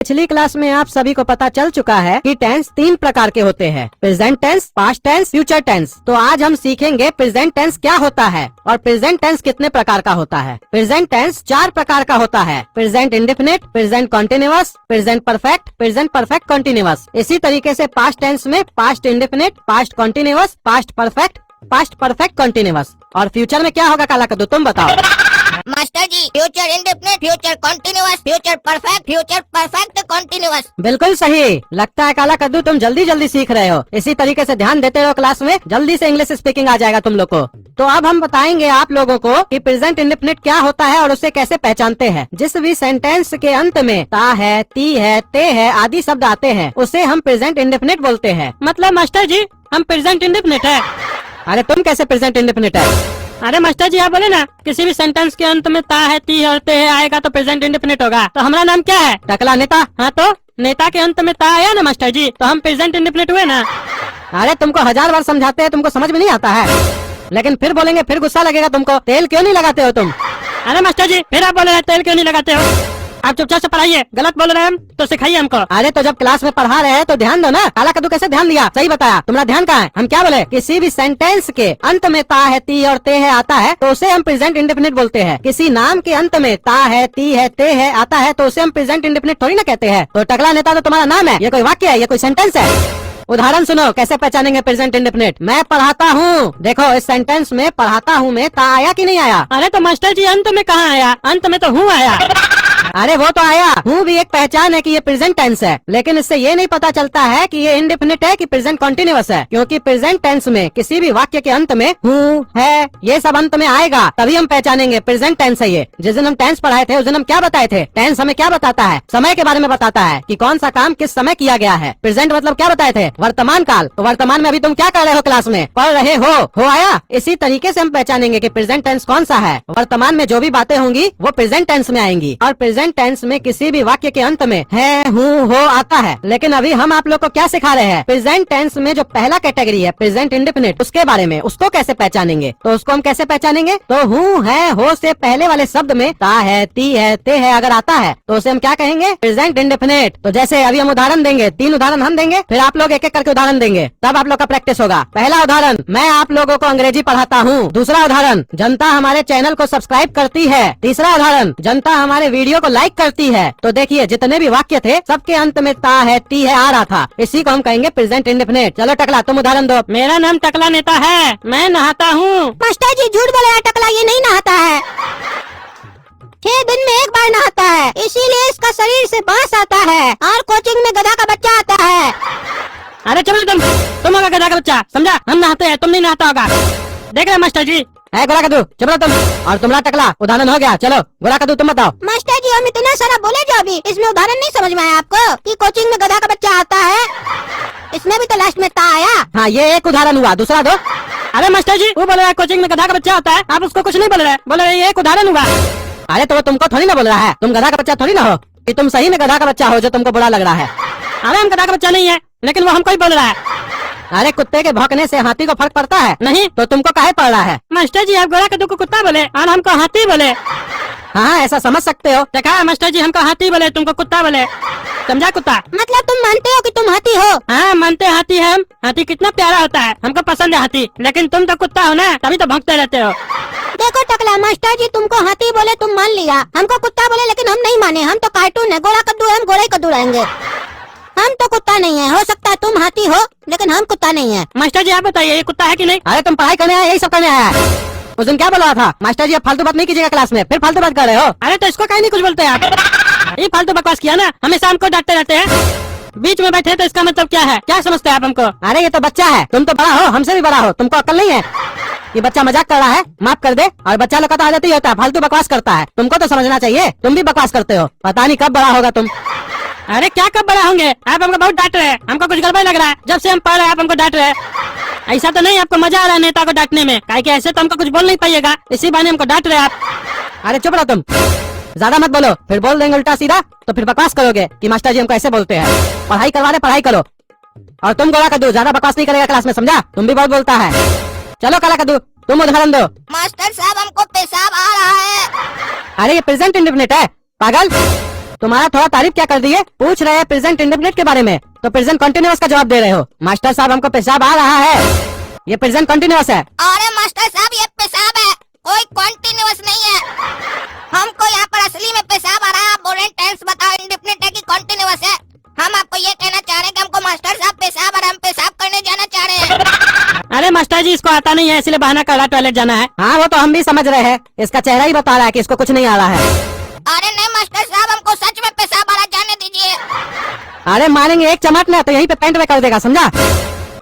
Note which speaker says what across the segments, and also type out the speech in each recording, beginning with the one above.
Speaker 1: पिछली क्लास में आप सभी को पता चल चुका है कि टेंस 3 प्रकार के होते हैं, present tense, past tense, future tense. तो आज हम सीखेंगे प्रेजेंट टेंस क्या होता है और प्रेजेंट टेंस कितने प्रकार का होता है। प्रेजेंट टेंस 4 प्रकार का होता है, present indefinite, present continuous, present perfect, present perfect continuous. इसी तरीके से पास्ट टेंस में past indefinite, past continuous, past perfect continuous. और फ्यूचर में क्या होगा काला कद्दू, तुम बताओ।
Speaker 2: मास्टर जी, future indefinite, future continuous, future perfect continuous.
Speaker 1: बिल्कुल सही। लगता है काला कद्दू तुम जल्दी सीख रहे हो। इसी तरीके से ध्यान देते रहो क्लास में, जल्दी से इंग्लिश स्पीकिंग आ जाएगा तुम लोग को। तो अब हम बताएंगे आप लोगों को कि प्रेजेंट इंडेफिनिट क्या होता है और उसे कैसे पहचानते हैं। जिस भी सेंटेंस के अंत में ता है, ती है, ते है आदि शब्द आते हैं उसे हम प्रेजेंट इंडेफिनिट बोलते हैं।
Speaker 3: मतलब मास्टर जी हम प्रेजेंट इंडेफिनिट है।
Speaker 1: अरे तुम कैसे प्रेजेंट इंडेफिनिट है?
Speaker 3: अरे मास्टर जी आप बोले ना किसी भी सेंटेंस के अंत में ता है, ती है और ते है आएगा तो प्रेजेंट इंडेफिनिट होगा। तो हमारा नाम क्या है?
Speaker 1: टकला नेता।
Speaker 3: हाँ तो नेता के अंत में ता आया ना मास्टर जी, तो हम प्रेजेंट इंडेफिनिट हुए ना।
Speaker 1: अरे तुमको 1000 बार समझाते हैं, तुमको समझ में नहीं आता है, लेकिन फिर बोलेंगे फिर गुस्सा लगेगा तुमको। तेल क्यों नहीं लगाते हो तुम?
Speaker 3: अरे मास्टर जी फिर आप बोल रहे हैं तेल क्यों नहीं लगाते हो? आप चुपचाप से पढ़ाइए, गलत बोल रहे हैं हम तो सिखाइए हमको।
Speaker 1: अरे तो जब क्लास में पढ़ा रहे हैं तो ध्यान दो ना। काला कद्दू कैसे ध्यान दिया? सही बताया। तुम्हारा ध्यान कहाँ है? हम क्या बोले? किसी भी सेंटेंस के अंत में ता है, ती और ते है आता है तो उसे हम प्रेजेंट इंडेफिनिट बोलते हैं। किसी नाम के अंत में ता है, ती है, ते है आता है तो उसे हम प्रेजेंट इंडेफिनिट थोड़ी ना कहते हैं। तो टकला नेता तो तुम्हारा नाम है, ये कोई वाक्य है, ये कोई सेंटेंस है? उदाहरण सुनो कैसे पहचानेंगे प्रेजेंट इंडेफिनिट। मैं पढ़ाता हूँ। देखो इस सेंटेंस में पढ़ाता हूँ में ता आया कि नहीं आया?
Speaker 3: अरे तो मास्टर जी अंत में कहाँ आया? अंत में तो हूँ आया।
Speaker 1: अरे वो तो आया। हूँ भी एक पहचान है कि ये प्रेजेंट टेंस है, लेकिन इससे ये नहीं पता चलता है कि ये इंडेफिनिट है कि प्रेजेंट कॉन्टिन्यूअस है। क्योंकि प्रेजेंट टेंस में किसी भी वाक्य के अंत में हूँ, है, ये सब अंत में आएगा तभी हम पहचानेंगे प्रेजेंट टेंस है ये। जिस दिन हम टेंस पढ़ाए थे उस दिन हम क्या बताए थे? टेंस हमें क्या बताता है? समय के बारे में बताता है कि कौन सा काम किस समय किया गया है। प्रेजेंट मतलब क्या बताए थे? वर्तमान काल। तो वर्तमान में अभी तुम क्या कर रहे हो? क्लास में पढ़ रहे हो आया। इसी तरीके से हम पहचानेंगे कि प्रेजेंट टेंस कौन सा है। वर्तमान में जो भी बातें होंगी वो प्रेजेंट टेंस में आएंगी। और प्रेजेंट टेंस में किसी भी वाक्य के अंत में है, हूँ, हो आता है। लेकिन अभी हम आप लोग को क्या सिखा रहे हैं? प्रेजेंट टेंस में जो पहला कैटेगरी है प्रेजेंट इंडेफिनिट, उसके बारे में। उसको कैसे पहचानेंगे? तो उसको हम कैसे पहचानेंगे? तो हूँ, है, हो से पहले वाले शब्द में ता है, ती है, ते है अगर आता है तो उसे हम क्या कहेंगे? Present indefinite. तो जैसे अभी हम उदाहरण देंगे, 3 उदाहरण हम देंगे, फिर आप लोग एक एक करके उदाहरण देंगे, तब आप लोग का प्रैक्टिस होगा। पहला उदाहरण, मैं आप लोगों को अंग्रेजी पढ़ाता हूँ। दूसरा उदाहरण, जनता हमारे चैनल को सब्सक्राइब करती है। तीसरा उदाहरण, जनता हमारे वीडियो को लाइक करती है। तो देखिए जितने भी वाक्य थे सबके अंत में ता है, ती है आ रहा था। इसी को हम कहेंगे प्रेजेंट इंडेफिनिट। चलो टकला तुम उदाहरण दो।
Speaker 3: मेरा नाम टकला नेता है, मैं नहाता हूँ।
Speaker 2: मास्टर जी झूठ बोल रहा है, टकला ये नहीं नहाता है। 6 दिन में एक बार नहाता है, इसीलिए इसका शरीर से बांस आता है और कोचिंग में गधा का बच्चा आता है।
Speaker 3: अरे चलो तुम होगा गधा का बच्चा, समझा? हम नहाते हैं, तुम नहीं नहाता होगा। देख रहे मास्टर जी।
Speaker 1: है गोरा कद्दू, चलो तुम। और तुम्हारा टकला उदाहरण हो गया। चलो गोरा कद्दू तुम बताओ।
Speaker 2: मास्टर जी हम इतना सारा बोले जो अभी इसमें उदाहरण नहीं समझ में आया आपको कि कोचिंग में गधा का बच्चा आता है? इसमें भी तो लास्ट में ता आया।
Speaker 1: हाँ ये एक उदाहरण हुआ, दूसरा दो।
Speaker 3: अरे मास्टर जी वो बोल रहा है कोचिंग में गधा का बच्चा आता है, आप उसको कुछ नहीं बोल रहे, बोल रहे ये एक उदाहरण हुआ।
Speaker 1: अरे तो वो तुमको थोड़ी ना बोल रहा है, तुम गधा का बच्चा थोड़ी ना हो कि तुम सही में गधा का बच्चा हो जो तुमको बुरा लग रहा है।
Speaker 3: अरे हम गधा का बच्चा नहीं है, लेकिन वो हमको ही बोल रहा है।
Speaker 1: अरे कुत्ते के भौंकने से हाथी को फर्क पड़ता है?
Speaker 3: नहीं
Speaker 1: तो तुमको काहे पड़ रहा है?
Speaker 3: मास्टर जी आप गोरा कद्दू को कुत्ता बोले और हमको हाथी बोले।
Speaker 1: हाँ ऐसा समझ सकते हो।
Speaker 3: देखा मास्टर जी, हमको हाथी बोले, तुमको कुत्ता बोले, समझा? कुत्ता
Speaker 2: मतलब तुम मानते हो कि तुम हाथी हो?
Speaker 3: हाँ मानते हाथी है हम। हाथी कितना प्यारा होता है, हमको पसंद है हाथी। लेकिन तुम तो कुत्ता हो ना, तभी तो भौंकते रहते हो।
Speaker 2: देखो टकला, मास्टर जी तुमको हाथी बोले तुम मान लिया, हमको कुत्ता बोले लेकिन हम नहीं माने। हम तो कार्टून है, गोरा कद्दू है, हम गोरा कद्दू रहेंगे। हम तो कुत्ता नहीं है। हो सकता है तुम हाथी हो लेकिन हम कुत्ता नहीं है।
Speaker 3: मास्टर जी आप बताइए ये कुत्ता है कि नहीं?
Speaker 1: अरे तुम पढ़ाई करने आए, यही सब करने आया है। उस दिन क्या बोल रहा था? मास्टर जी अब फालतू बात नहीं कीजिएगा क्लास में, फिर फालतू बात कर रहे हो।
Speaker 3: अरे तो इसको कहीं नहीं कुछ बोलते आप? ये फालतू बकवास किया ना, हमेशा हमको डांटते रहते हैं। बीच में बैठे तो इसका मतलब क्या है? क्या समझते हैं आप हमको?
Speaker 1: अरे ये तो बच्चा है, तुम तो बड़ा हो, हमसे भी बड़ा हो, तुमको अक्ल नहीं है? ये बच्चा मजाक कर रहा है, माफ कर दे। और बच्चा लोग का तो आदत ही होता है, फालतू बकवास करता है। तुमको तो समझना चाहिए, तुम भी बकवास करते हो। पता नहीं कब बड़ा होगा तुम।
Speaker 3: अरे क्या कब बड़ा होंगे? आप हमको बहुत डांट रहे हैं, हमको कुछ गड़बड़ लग रहा है। जब से हम पढ़ रहे हैं आप हमको डांट रहे हैं। ऐसा तो नहीं आपको मजा आ रहा है नेता को डांटने में? काहे कि ऐसे तो हमको कुछ बोल नहीं पाइएगा, इसी बहाने हमको डांट रहे हैं आप।
Speaker 1: अरे चुप रहो तुम, ज्यादा मत बोलो, फिर बोल देंगे उल्टा सीधा तो फिर बकवास करोगे कि मास्टर जी हमको ऐसे बोलते हैं। पढ़ाई करवा रहे, पढ़ाई करो। और तुम गोरा कद्दू ज्यादा बकवास नहीं करेगा क्लास में, समझा? तुम भी बहुत बोलता है। चलो काला कद्दू तुम उदाहरण दो।
Speaker 2: मास्टर साहब हमको पेशाब आ रहा है।
Speaker 1: अरे ये प्रेजेंट इंडेफिनिट है पागल। तुम्हारा थोड़ा तारीफ क्या कर दिए? पूछ रहे हैं प्रेजेंट इंडेफिनिट के बारे में, तो प्रेजेंट कंटिन्यूअस का जवाब दे रहे हो। मास्टर साहब हमको पेशाब आ रहा है, ये प्रेजेंट कंटिन्यूअस है।
Speaker 2: अरे मास्टर साहब ये पेशाब है, कोई कॉन्टिन्यूअस नहीं है। हमको यहाँ पर असली में पेशाब आ रहा है। आप बोल रहे हैं टेंस बताओ इंडेफिनिट है कि कॉन्टिन्यूअस है। हम आपको ये कहना चाह रहे हैं कि हमको मास्टर साहब पेशाब आ रहा है, हम पेशाब करने जाना चाह रहे हैं।
Speaker 3: अरे मास्टर जी इसको आता नहीं है इसलिए बहाना कर रहा टॉयलेट जाना है।
Speaker 1: हाँ वो तो हम भी समझ रहे हैं, इसका चेहरा ही बता रहा है कि इसको कुछ नहीं आ रहा है।
Speaker 2: अरे नहीं मास्टर साहब हमको सच में पेशाब आ रहा, जाने दीजिए।
Speaker 1: अरे मारेंगे एक चमाट ना तो यहीं पे पेंट में कर देगा, समझा?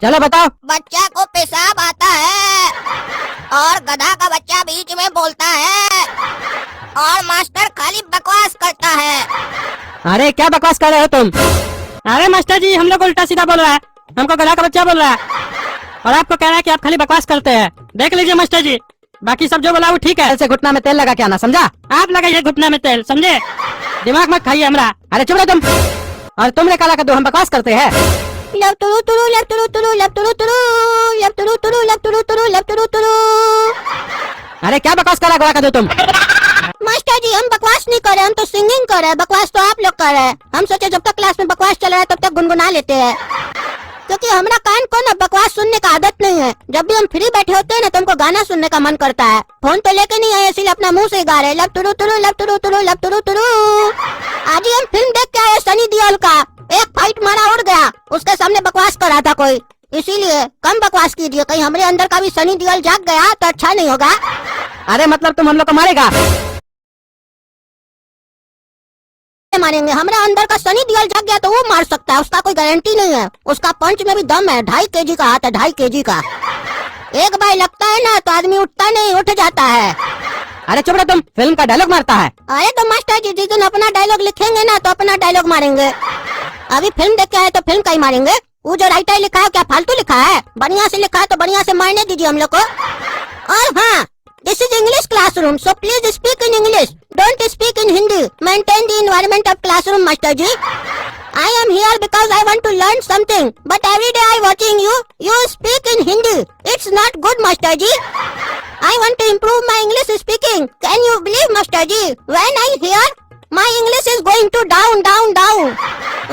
Speaker 1: चलो बताओ।
Speaker 2: बच्चा को पेशाब आता है और गधा का बच्चा बीच में बोलता है और मास्टर खाली बकवास करता है।
Speaker 1: अरे क्या बकवास कर रहे हो तुम?
Speaker 3: अरे मास्टर जी हम लोग उल्टा सीधा बोल रहा है, हमको गधा का बच्चा बोल रहा है और आपको कह रहा है कि आप खाली बकवास करते हैं। देख लीजिए मास्टर जी, बाकी सब जो बोला वो ठीक है।
Speaker 1: ऐसे घुटना में तेल लगा के आना, समझा?
Speaker 3: आप लगाइए घुटना में तेल, समझे? दिमाग मत खाइए हमरा।
Speaker 1: अरे चुप रहो तुम। और तुमने काला कद्दू, हम बकवास करते हैं।
Speaker 2: लब तुरु तुरु लब तुरु तुरु लब तुरु तुरु लब तुरु तुरु लब तुरु तुरु लब तुरु तुरु।
Speaker 1: अरे क्या बकवास करा गोरा कद्दू तुम?
Speaker 2: मास्टर जी हम बकवास नहीं कर रहे, हम तो सिंगिंग कर रहे हैं। बकवास तो आप लोग कर रहे हैं। हम सोचे जब तक क्लास में बकवास चल रहा है तब तक गुनगुना लेते हैं, क्योंकि हमारा कान को ना बकवास सुनने का आदत नहीं है। जब भी हम फ्री बैठे होते हैं ना तो हमको गाना सुनने का मन करता है। फोन तो लेके नहीं आए इसीलिए अपना मुंह से गा रहे लब तुरु तुरु लब तुरु तुरु लब तुरु तुरु। आज ही हम फिल्म देख के आए सनी देओल का, एक फाइट मारा उड़ गया, उसके सामने बकवास कर रहा था कोई, इसीलिए कम बकवास कीजिए। कहीं हमारे अंदर का भी सनी देओल जाग गया तो अच्छा नहीं होगा।
Speaker 1: अरे मतलब तुम हम लोग को मारेगा?
Speaker 2: मारेंगे, हमारे अंदर का सनी देओल जाग गया तो वो मार सकता है, उसका कोई गारंटी नहीं है। उसका पंच में भी दम है, 2.5 kg का हाथ है, 2.5 kg का। एक बार लगता है ना तो आदमी उठता नहीं, उठ जाता है।
Speaker 1: अरे चुप रहो तुम, फिल्म का डायलॉग मारता है।
Speaker 2: अरे तो मास्टर जी जिस दिन अपना डायलॉग लिखेंगे ना तो अपना डायलॉग मारेंगे। अभी फिल्म देख के आए तो फिल्म का ही मारेंगे। वो जो राइटर लिखा है क्या फालतू लिखा है? बढ़िया से लिखा है तो बढ़िया से मारने दीजिए हम लोग को। और हाँ, this is English classroom, so please speak in English, don't speak in Hindi. Maintain the environment of classroom master ji. I am here because I want to learn something, but every day I watching you, you speak in Hindi. It's not good, Master ji. I want to improve my English speaking. Can you believe, Master ji? When I hear, my English is going to down, down, down.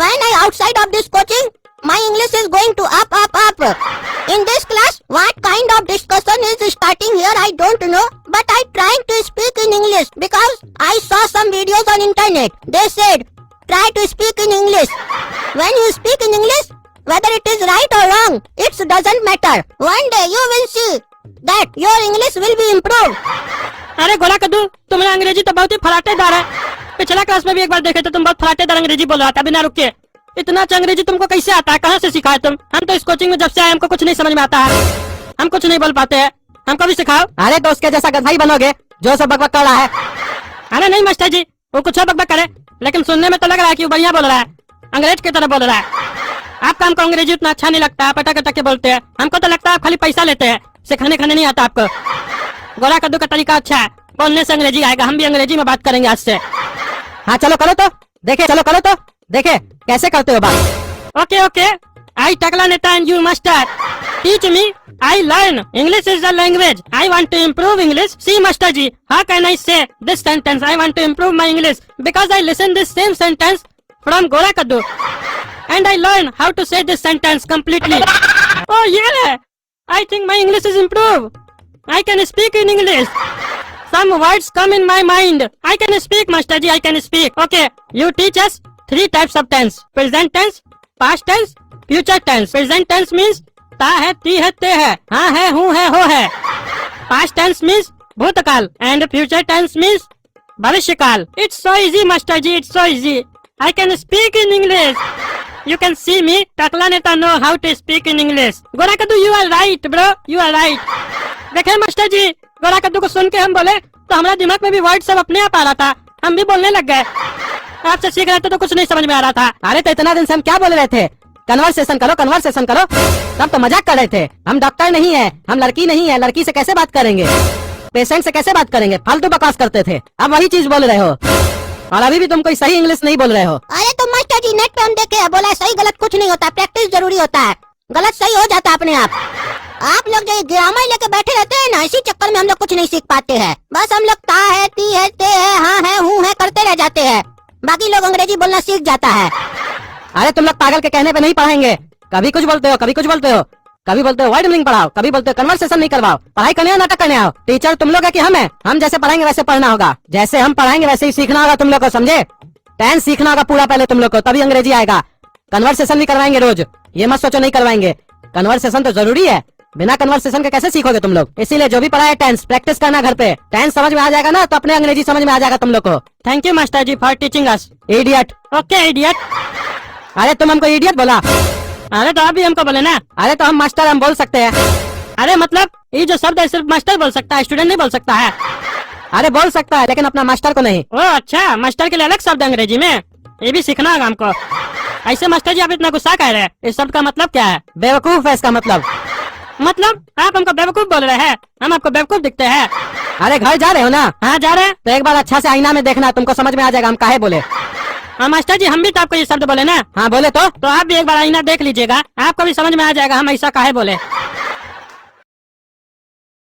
Speaker 2: When I outside of this coaching, my English is going to up, up, up. In this class, what kind of discussion is starting here? I don't know, but I trying to speak in English because I saw some videos on internet. They said, try to speak in English. When you speak in English, whether it is right or wrong, it doesn't matter. One day you will see that your English will be improved.
Speaker 3: अरे गोला कद्दू, तुम्हारा अंग्रेजी तो बहुत ही फराटेदार है। पिछला class में भी एक बार देखे तो तुम बहुत फराटेदार अंग्रेजी बोल रहा था बिना रुक के। इतना अच्छा अंग्रेजी तुमको कैसे आता है? कहाँ से सीखा है तुम? हम तो इस कोचिंग में जब से आए हमको कुछ नहीं समझ में आता है, हम कुछ नहीं बोल पाते हैं, हमको भी सिखाओ।
Speaker 1: अरे तो उसके जैसा गधा ही बनोगे जो सब बकबक कर रहा है।
Speaker 3: अरे नहीं मास्टर जी, वो कुछ और बकबक करे लेकिन सुनने में तो लग रहा है कि वो बढ़िया बोल रहा है, अंग्रेज की तरह बोल रहा है। आपका हमको अंग्रेजी उतना अच्छा नहीं लगता, पटक अटक के बोलते हैं। हमको तो लगता है आप खाली पैसा लेते हैं, सिखाने खाने नहीं आता आपको। गोला कद्दू का तरीका अच्छा है, बोलने से अंग्रेजी आएगा। हम भी अंग्रेजी में बात करेंगे आज से।
Speaker 1: हाँ चलो करो तो देखे, चलो करो तो देखे कैसे करते हो बात।
Speaker 3: ओके ओके, आई टकला नेता and you master teach me, I learn. English is the language. I want to improve English. See, Master ji, how can I say this sentence? I want to improve my English because I listen this same sentence from Gola Kaddu, and I learn how to say this sentence completely. Oh yeah, I think my English is improved. I can speak in English. Some words come in my mind. I can speak, Master ji. I can speak. Okay, you teach us 3 types of tense: present tense, past tense, future tense. Present tense means ता है, ती है, ते है, हाँ है, हूँ है, हो है। पास्ट टेंस मीन्स भूतकाल एंड फ्यूचर टेंस मीन्स भविष्यकाल। इट्स सो इजी मास्टर जी, it's so easy. I can speak in English. You can see me, टकला नेता know how to speak in English. गोरा कद्दू you are right bro, you are right. देखे master जी, गोरा कद्दू को सुन के हम बोले तो हमारा दिमाग में भी वर्ड सब अपने आप आ रहा था, हम भी बोलने लग गए। आपसे सीख रहे थे तो कुछ नहीं समझ में आ रहा था।
Speaker 1: अरे तो इतना दिन से हम क्या बोल रहे थे? कन्वर्सेशन करो, कन्वर्सेशन करो। तब तो मजाक कर रहे थे। हम डॉक्टर नहीं है, हम लड़की नहीं है, लड़की से कैसे बात करेंगे, पेशेंट से कैसे बात करेंगे, फालतू बकवास करते थे। अब वही चीज बोल रहे हो और अभी भी तुम कोई सही इंग्लिश नहीं बोल रहे हो।
Speaker 2: अरे तो मास्टर जी नेट पे हम देखे हैं, बोला सही गलत कुछ नहीं होता, प्रैक्टिस जरूरी होता है, गलत सही हो जाता है अपने आप। आप लोग जो ग्रामर लेके बैठे रहते हैं ना, इसी चक्कर में हम लोग कुछ नहीं सीख पाते हैं। बस हम लोग ता है, ती है, ते है, हाँ है, हूँ है करते रह जाते हैं। बाकी लोग अंग्रेजी बोलना सीख जाता है।
Speaker 1: अरे तुम लोग पागल के कहने पे नहीं पढ़ाएंगे, कभी कुछ बोलते हो, कभी कुछ बोलते हो, कभी बोलते हो वर्ड मीनिंग पढ़ाओ, कभी बोलते हो कन्वर्सेशन नहीं करवाओ। पढ़ाई करने आओ, नाटक करने आओ। टीचर तुम लोग है कि हम है? हम जैसे पढ़ाएंगे वैसे पढ़ना होगा, जैसे हम पढ़ाएंगे वैसे ही सीखना होगा तुम लोग को, समझे? टेंस सीखना होगा पूरा पहले तुम लोग को, तभी अंग्रेजी आएगा। कन्वर्सेशन भी करवाएंगे रोज, ये मत सोचो नहीं करवाएंगे। कन्वर्सेशन तो जरूरी है, बिना कन्वर्सेशन के कैसे सीखोगे तुम लोग? इसीलिए जो भी पढ़ा है टेंस प्रैक्टिस करना घर पे। टेंस समझ में आ जाएगा ना तो अपने अंग्रेजी समझ में आ जाएगा तुम लोग को।
Speaker 3: Thank you master ji for teaching us.
Speaker 1: Idiot.
Speaker 3: Okay idiot.
Speaker 1: अरे तुम हमको इडियट बोला?
Speaker 3: अरे तो आप भी हमको बोले ना।
Speaker 1: अरे तो हम मास्टर हम बोल सकते हैं।
Speaker 3: अरे मतलब ये जो शब्द है सिर्फ मास्टर बोल सकता है, स्टूडेंट नहीं बोल सकता है।
Speaker 1: अरे बोल सकता है लेकिन अपना मास्टर को नहीं।
Speaker 3: ओ अच्छा, मास्टर के लिए अलग शब्द है अंग्रेजी में, ये भी सीखना होगा हमको। ऐसे मास्टर जी आप इतना गुस्सा कह रहे हैं, इस शब्द का मतलब क्या है?
Speaker 1: बेवकूफ है इसका मतलब।
Speaker 3: मतलब आप हमको बेवकूफ बोल रहे हैं? हम आपको बेवकूफ दिखते हैं?
Speaker 1: अरे घर जा रहे हो ना?
Speaker 3: हाँ जा रहे हैं।
Speaker 1: तो एक बार अच्छा से आईना में देखना, तुमको समझ में आ जाएगा हम काहे बोले।
Speaker 3: हाँ मास्टर जी हम भी तो आपको ये शब्द बोले ना।
Speaker 1: हाँ बोले तो।
Speaker 3: आप भी एक बार आईना देख लीजिएगा, आपको भी समझ में आ जाएगा हम ऐसा काहे बोले।